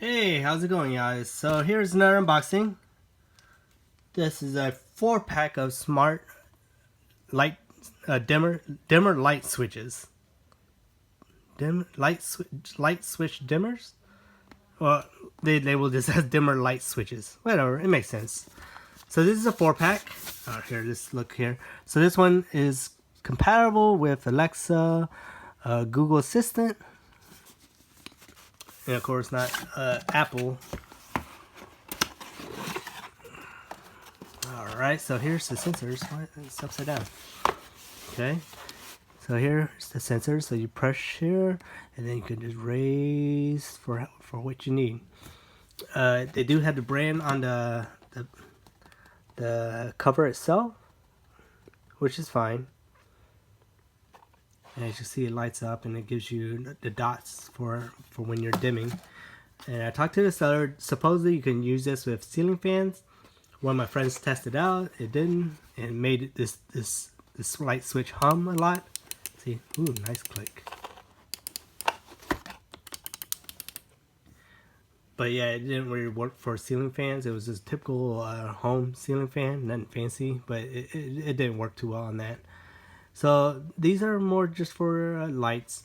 Hey, how's it going, guys? So here's another unboxing. This is a 4-pack of smart light dimmer light switches. Light switch dimmers? Well, they label this as dimmer light switches. Whatever, it makes sense. So this is a 4-pack. Oh, here, just look here. So this one is compatible with Alexa, Google Assistant, and of course not Apple. Alright, so here's the sensors. What? It's upside down. Okay, so here's the sensors. So you press here, and then you can just raise for what you need. They do have the brand on the cover itself, which is fine. And as you see, it lights up and it gives you the dots for when you're dimming. And I talked to the seller. Supposedly you can use this with ceiling fans. One of my friends tested out, it didn't, and made this light switch hum a lot. See, ooh, nice click. But yeah, it didn't really work for ceiling fans. It was just typical home ceiling fan, nothing fancy, but it didn't work too well on that. So these are more just for lights.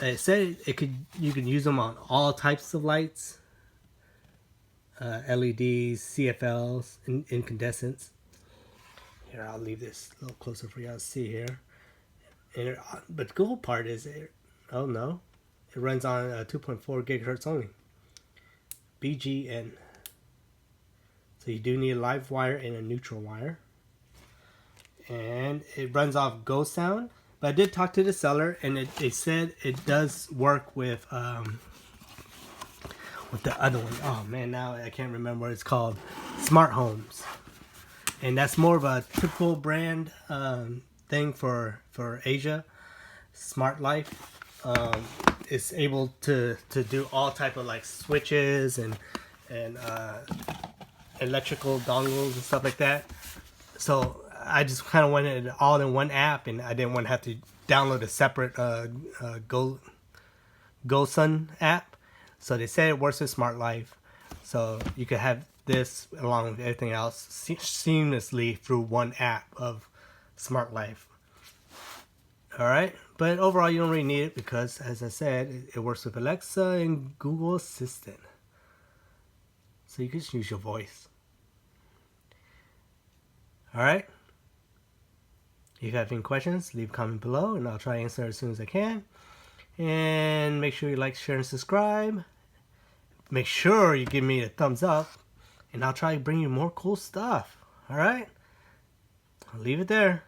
It said you could use them on all types of lights. LEDs, CFLs, incandescents. Here, I'll leave this a little closer for y'all to see here. But the cool part is, it runs on 2.4 gigahertz only. BGN. So you do need a live wire and a neutral wire. And it runs off Go Sound. But I did talk to the seller, and they said it does work with the other one. Oh man, now I can't remember what it's called. Smart Homes. And that's more of a typical brand thing for Asia. Smart Life. It's able to do all type of like switches and electrical dongles and stuff like that. So I just kind of wanted it all in one app, and I didn't want to have to download a separate GoSun app. So they say it works with Smart Life, so you could have this along with everything else seamlessly through one app of Smart Life. Alright, but overall you don't really need it because, as I said, it works with Alexa and Google Assistant. So you can just use your voice. Alright, if you have any questions, leave a comment below and I'll try to answer as soon as I can. And make sure you like, share, and subscribe. Make sure you give me a thumbs up, and I'll try to bring you more cool stuff. Alright? I'll leave it there.